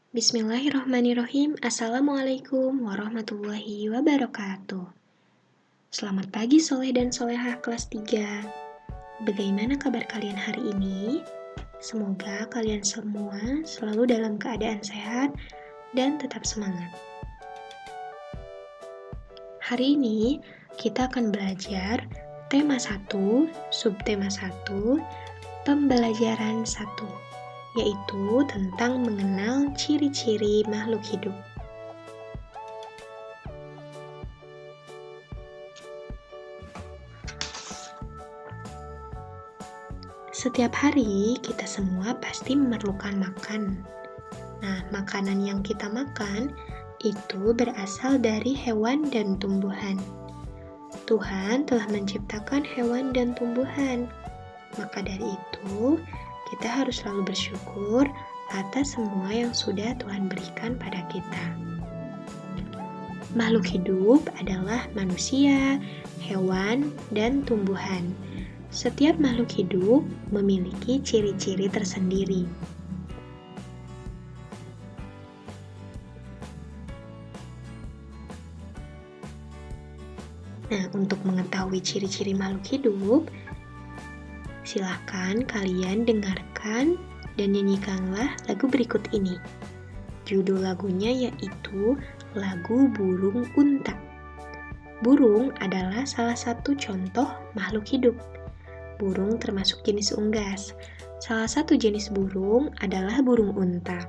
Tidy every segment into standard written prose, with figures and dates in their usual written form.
Bismillahirrahmanirrahim. Assalamualaikum warahmatullahi wabarakatuh. Selamat pagi Soleh dan Solehah kelas 3. Bagaimana kabar kalian hari ini? Semoga kalian semua selalu dalam keadaan sehat dan tetap semangat. Hari ini kita akan belajar tema 1, subtema 1, pembelajaran 1. Yaitu tentang mengenal ciri-ciri makhluk hidup. Setiap hari kita semua pasti memerlukan makan. Nah, makanan yang kita makan itu berasal dari hewan dan tumbuhan. Tuhan telah menciptakan hewan dan tumbuhan. Maka dari itu, kita harus selalu bersyukur atas semua yang sudah Tuhan berikan pada kita. Makhluk hidup adalah manusia, hewan, dan tumbuhan. Setiap makhluk hidup memiliki ciri-ciri tersendiri. Nah, untuk mengetahui ciri-ciri makhluk hidup, silahkan kalian dengarkan dan nyanyikanlah lagu berikut ini. Judul lagunya yaitu lagu Burung Unta. Burung adalah salah satu contoh makhluk hidup. Burung termasuk jenis unggas. Salah satu jenis burung adalah burung unta.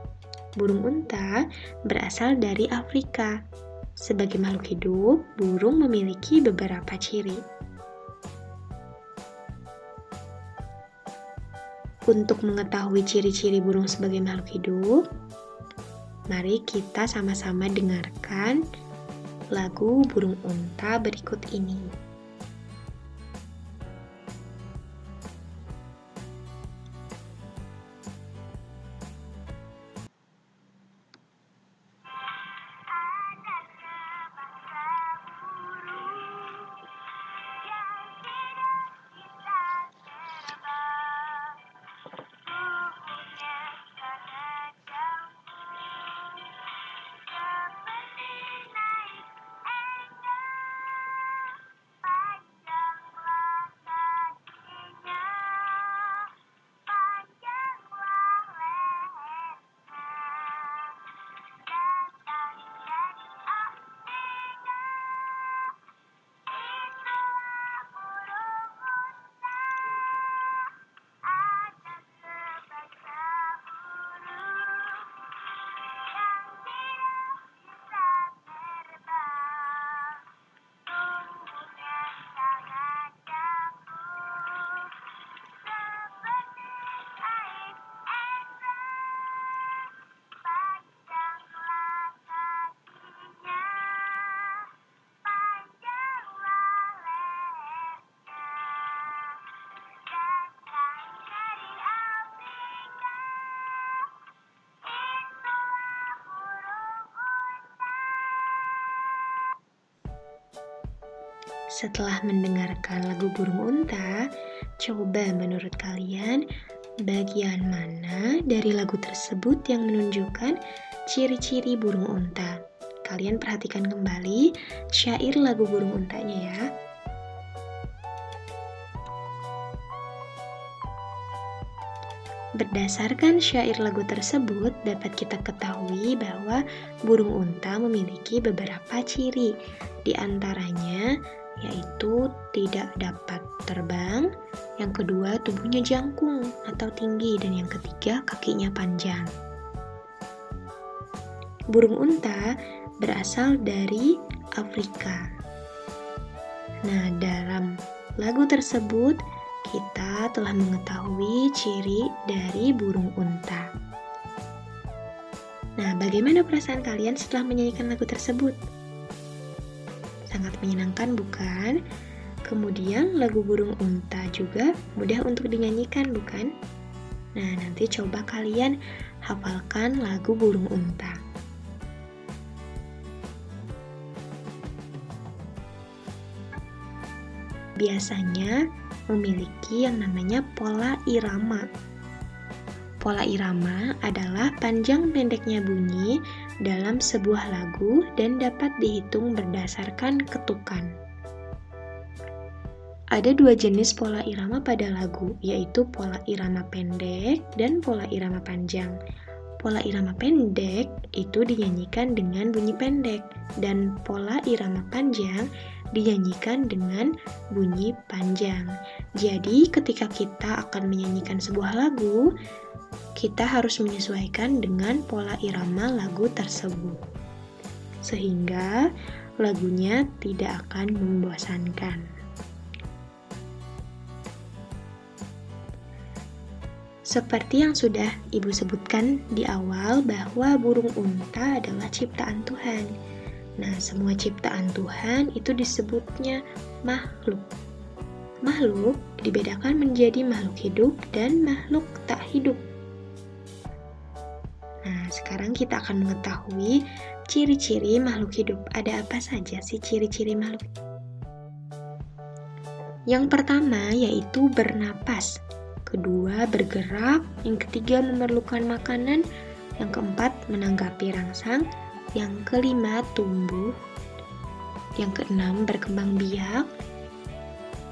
Burung unta berasal dari Afrika. Sebagai makhluk hidup, burung memiliki beberapa ciri. Untuk mengetahui ciri-ciri burung sebagai makhluk hidup, mari kita sama-sama dengarkan lagu Burung Unta berikut ini. Setelah mendengarkan lagu Burung Unta, coba menurut kalian bagian mana dari lagu tersebut yang menunjukkan ciri-ciri burung unta? Kalian perhatikan kembali syair lagu Burung Untanya ya. Berdasarkan syair lagu tersebut, dapat kita ketahui bahwa burung unta memiliki beberapa ciri. Di antaranya yaitu tidak dapat terbang, yang kedua tubuhnya jangkung atau tinggi, dan yang ketiga kakinya panjang. Burung unta berasal dari Afrika. Nah, dalam lagu tersebut kita telah mengetahui ciri dari burung unta. Nah, bagaimana perasaan kalian setelah menyanyikan lagu tersebut? Sangat menyenangkan bukan? Kemudian lagu Burung Unta juga mudah untuk dinyanyikan bukan? Nah, nanti coba kalian hafalkan lagu Burung Unta. Biasanya memiliki yang namanya pola irama. Pola irama adalah panjang pendeknya bunyi dalam sebuah lagu dan dapat dihitung berdasarkan ketukan. Ada dua jenis pola irama pada lagu, yaitu pola irama pendek dan pola irama panjang. Pola irama pendek itu dinyanyikan dengan bunyi pendek, dan pola irama panjang dinyanyikan dengan bunyi panjang. Jadi, ketika kita akan menyanyikan sebuah lagu, kita harus menyesuaikan dengan pola irama lagu tersebut, sehingga lagunya tidak akan membosankan. Seperti yang sudah Ibu sebutkan di awal bahwa burung unta adalah ciptaan Tuhan. Nah, semua ciptaan Tuhan itu disebutnya makhluk. Makhluk dibedakan menjadi makhluk hidup dan makhluk tak hidup. Nah, sekarang kita akan mengetahui ciri-ciri makhluk hidup. Ada apa saja sih ciri-ciri makhluk hidup? Yang pertama yaitu bernapas. Kedua, bergerak. Yang ketiga, memerlukan makanan. Yang keempat, menanggapi rangsang. Yang kelima, tumbuh. Yang keenam, berkembang biak.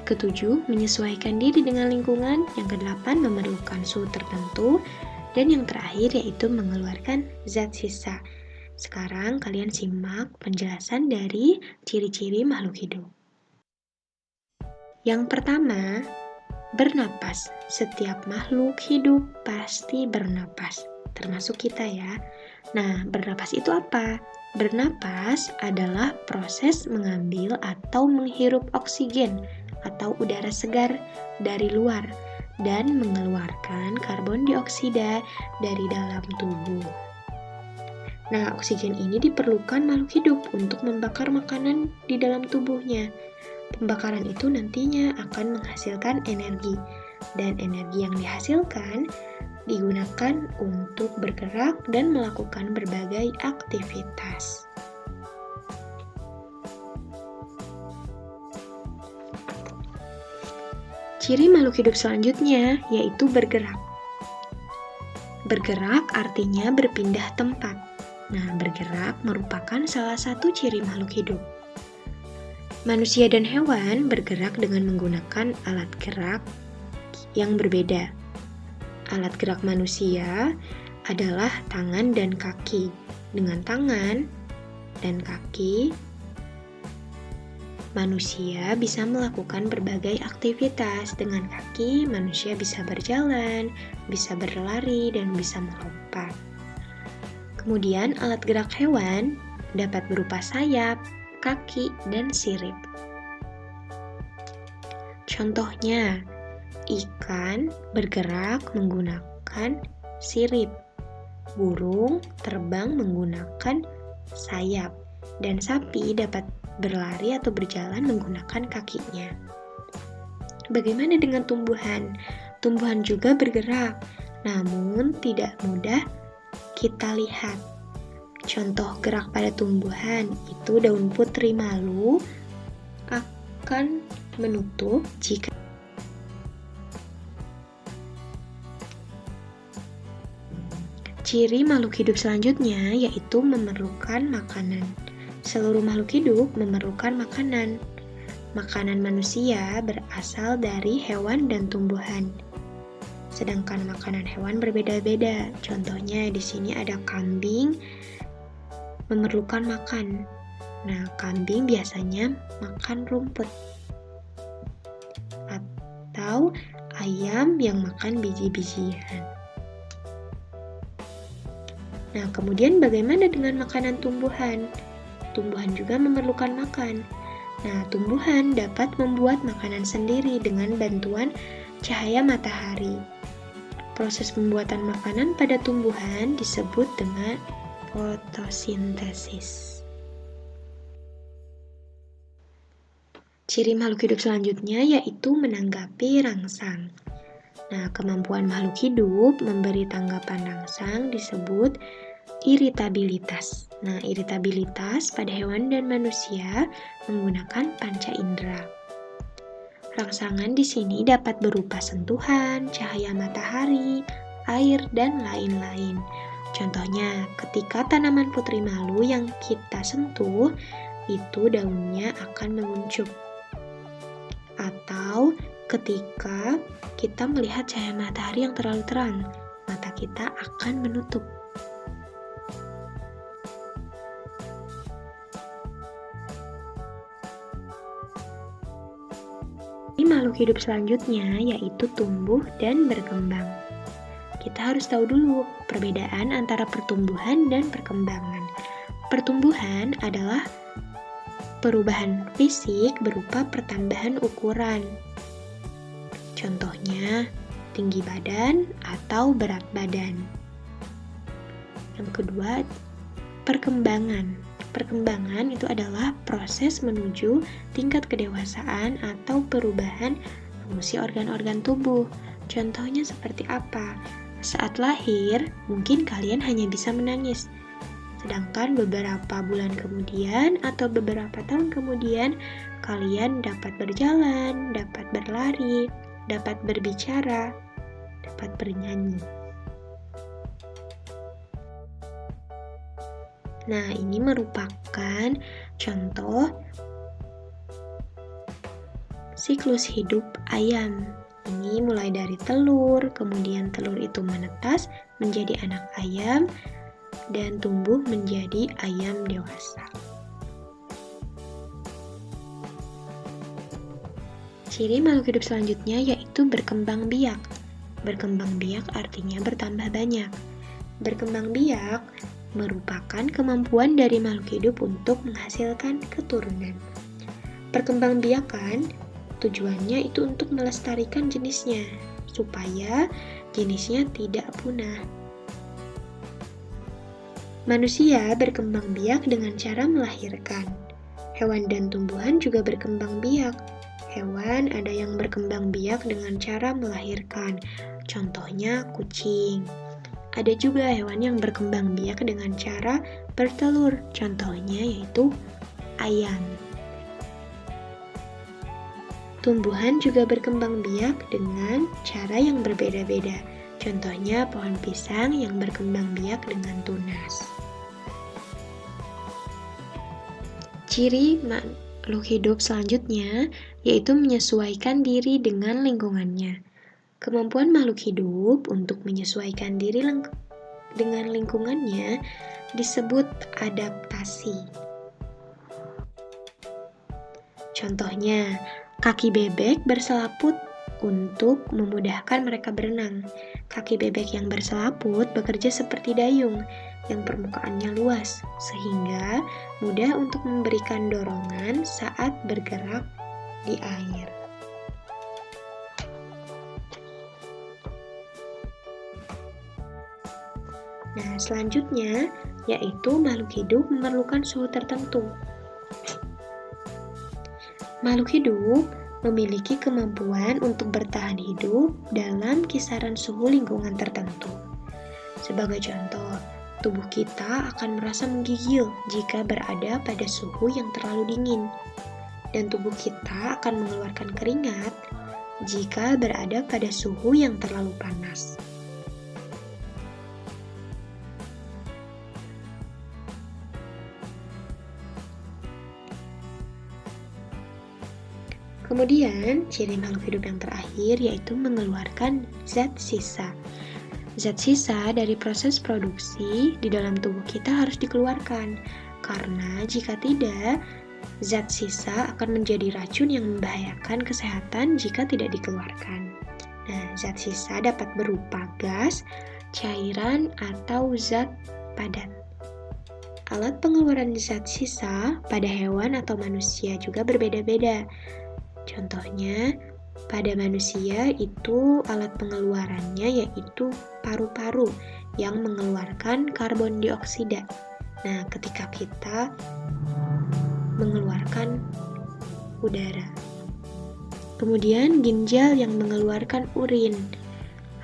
Ketujuh, menyesuaikan diri dengan lingkungan. Yang kedelapan, memerlukan suhu tertentu. Dan yang terakhir yaitu mengeluarkan zat sisa. Sekarang kalian simak penjelasan dari ciri-ciri makhluk hidup. Yang pertama, bernapas. Setiap makhluk hidup pasti bernapas, termasuk kita ya. Nah, bernapas itu apa? Bernapas adalah proses mengambil atau menghirup oksigen atau udara segar dari luar dan mengeluarkan karbon dioksida dari dalam tubuh. Nah, oksigen ini diperlukan makhluk hidup untuk membakar makanan di dalam tubuhnya. Pembakaran itu nantinya akan menghasilkan energi, dan energi yang dihasilkan digunakan untuk bergerak dan melakukan berbagai aktivitas. Ciri makhluk hidup selanjutnya yaitu bergerak. Bergerak artinya berpindah tempat. Nah, bergerak merupakan salah satu ciri makhluk hidup. Manusia dan hewan bergerak dengan menggunakan alat gerak yang berbeda. Alat gerak manusia adalah tangan dan kaki. Dengan tangan dan kaki, manusia bisa melakukan berbagai aktivitas. Dengan kaki, manusia bisa berjalan, bisa berlari, dan bisa melompat. Kemudian, alat gerak hewan dapat berupa sayap, kaki, dan sirip. Contohnya, ikan bergerak menggunakan sirip, burung terbang menggunakan sayap, dan sapi dapat berlari atau berjalan menggunakan kakinya. Bagaimana dengan tumbuhan? Tumbuhan juga bergerak, namun tidak mudah kita lihat. Contoh gerak pada tumbuhan itu daun putri malu akan menutup jika ciri makhluk hidup selanjutnya yaitu memerlukan makanan. Seluruh makhluk hidup memerlukan makanan. Makanan manusia berasal dari hewan dan tumbuhan. Sedangkan makanan hewan berbeda-beda. Contohnya di sini ada kambing memerlukan makan. Nah, kambing biasanya makan rumput. Atau ayam yang makan biji-bijian. Nah, kemudian bagaimana dengan makanan tumbuhan? Tumbuhan juga memerlukan makan. Nah, tumbuhan dapat membuat makanan sendiri dengan bantuan cahaya matahari. Proses pembuatan makanan pada tumbuhan disebut dengan fotosintesis. Ciri makhluk hidup selanjutnya yaitu menanggapi rangsang. Nah, kemampuan makhluk hidup memberi tanggapan rangsang disebut iritabilitas. Nah, iritabilitas pada hewan dan manusia menggunakan panca indera. Rangsangan di sini dapat berupa sentuhan, cahaya matahari, air, dan lain-lain. Contohnya, ketika tanaman putri malu yang kita sentuh, itu daunnya akan menguncup. Atau ketika kita melihat cahaya matahari yang terlalu terang, mata kita akan menutup. Makhluk hidup selanjutnya yaitu tumbuh dan berkembang. Kita harus tahu dulu perbedaan antara pertumbuhan dan perkembangan. Pertumbuhan adalah perubahan fisik berupa pertambahan ukuran. Contohnya, tinggi badan atau berat badan. Yang kedua, perkembangan. Perkembangan itu adalah proses menuju tingkat kedewasaan atau perubahan fungsi organ-organ tubuh. Contohnya seperti apa? Saat lahir, mungkin kalian hanya bisa menangis. Sedangkan beberapa bulan kemudian atau beberapa tahun kemudian, kalian dapat berjalan, dapat berlari, dapat berbicara, dapat bernyanyi. Nah, ini merupakan contoh siklus hidup ayam. Ini mulai dari telur, kemudian telur itu menetas menjadi anak ayam, dan tumbuh menjadi ayam dewasa. Ciri makhluk hidup selanjutnya yaitu berkembang biak. Berkembang biak artinya bertambah banyak. Berkembang biak merupakan kemampuan dari makhluk hidup untuk menghasilkan keturunan. Perkembangbiakan tujuannya itu untuk melestarikan jenisnya, supaya jenisnya tidak punah. Manusia berkembang biak dengan cara melahirkan. Hewan dan tumbuhan juga berkembang biak. Hewan ada yang berkembang biak dengan cara melahirkan, contohnya kucing. Ada juga hewan yang berkembang biak dengan cara bertelur, contohnya yaitu ayam. Tumbuhan juga berkembang biak dengan cara yang berbeda-beda, contohnya pohon pisang yang berkembang biak dengan tunas. Ciri makhluk hidup selanjutnya yaitu menyesuaikan diri dengan lingkungannya. Kemampuan makhluk hidup untuk menyesuaikan diri dengan lingkungannya disebut adaptasi. Contohnya, kaki bebek berselaput untuk memudahkan mereka berenang. Kaki bebek yang berselaput bekerja seperti dayung yang permukaannya luas, sehingga mudah untuk memberikan dorongan saat bergerak di air. Nah, selanjutnya yaitu makhluk hidup memerlukan suhu tertentu. Makhluk hidup memiliki kemampuan untuk bertahan hidup dalam kisaran suhu lingkungan tertentu. Sebagai contoh, tubuh kita akan merasa menggigil jika berada pada suhu yang terlalu dingin, dan tubuh kita akan mengeluarkan keringat jika berada pada suhu yang terlalu panas. Kemudian, ciri makhluk hidup yang terakhir yaitu mengeluarkan zat sisa. Zat sisa dari proses produksi di dalam tubuh kita harus dikeluarkan, karena jika tidak, zat sisa akan menjadi racun yang membahayakan kesehatan jika tidak dikeluarkan. Nah, zat sisa dapat berupa gas, cairan, atau zat padat. Alat pengeluaran zat sisa pada hewan atau manusia juga berbeda-beda. Contohnya, pada manusia itu alat pengeluarannya yaitu paru-paru yang mengeluarkan karbon dioksida. Nah, ketika kita mengeluarkan udara. Kemudian ginjal yang mengeluarkan urin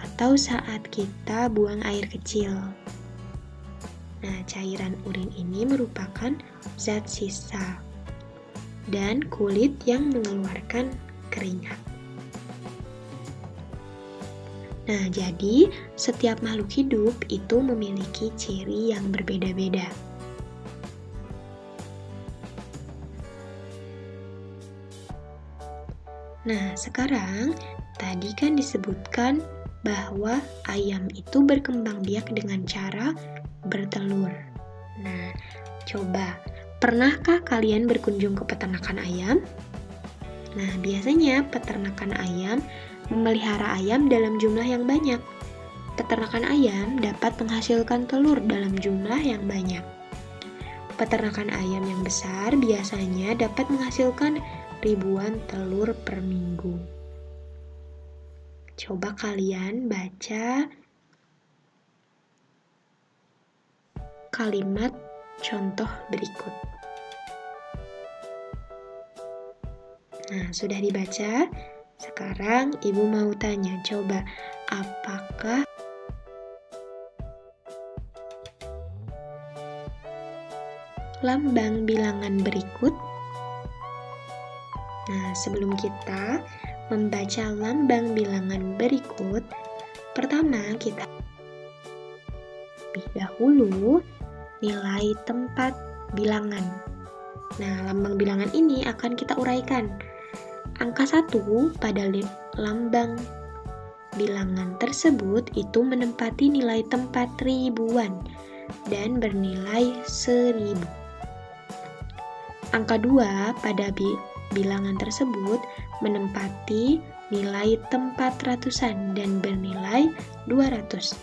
atau saat kita buang air kecil. Nah, cairan urin ini merupakan zat sisa. Dan kulit yang mengeluarkan keringat. Nah, jadi setiap makhluk hidup itu memiliki ciri yang berbeda-beda. Nah, sekarang tadi kan disebutkan bahwa ayam itu berkembang biak dengan cara bertelur. Nah, coba, pernahkah kalian berkunjung ke peternakan ayam? Nah, biasanya peternakan ayam memelihara ayam dalam jumlah yang banyak. Peternakan ayam dapat menghasilkan telur dalam jumlah yang banyak. Peternakan ayam yang besar biasanya dapat menghasilkan ribuan telur per minggu. Coba kalian baca kalimat contoh berikut. Nah, sudah dibaca? Sekarang Ibu mau tanya, coba apakah lambang bilangan berikut? Nah, sebelum kita membaca lambang bilangan berikut, pertama kita lebih dahulu nilai tempat bilangan. Nah, lambang bilangan ini akan kita uraikan. Angka 1 pada lambang bilangan tersebut itu menempati nilai tempat ribuan dan bernilai 1000. Angka 2 pada bilangan tersebut menempati nilai tempat ratusan dan bernilai 200.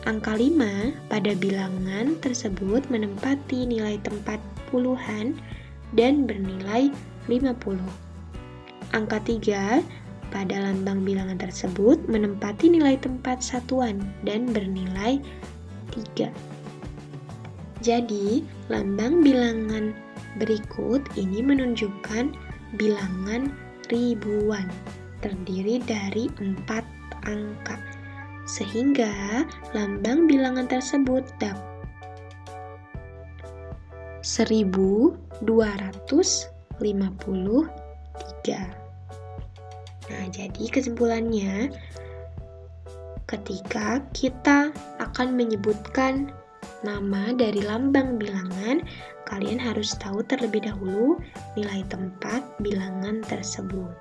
Angka 5 pada bilangan tersebut menempati nilai tempat puluhan dan bernilai 50. Angka 3 pada lambang bilangan tersebut menempati nilai tempat satuan dan bernilai 3. Jadi, lambang bilangan berikut ini menunjukkan bilangan ribuan, terdiri dari 4 angka, sehingga lambang bilangan tersebut dapat 1253. Nah, jadi kesimpulannya, ketika kita akan menyebutkan nama dari lambang bilangan, kalian harus tahu terlebih dahulu nilai tempat bilangan tersebut.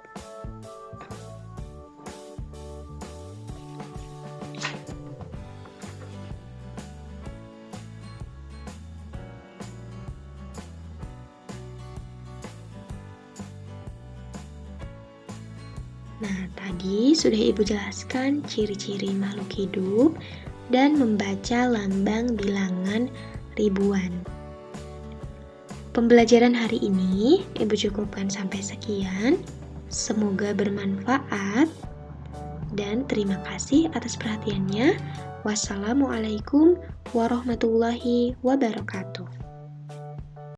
Nah, tadi sudah Ibu jelaskan ciri-ciri makhluk hidup dan membaca lambang bilangan ribuan. Pembelajaran hari ini Ibu cukupkan sampai sekian. Semoga bermanfaat dan terima kasih atas perhatiannya. Wassalamualaikum warahmatullahi wabarakatuh.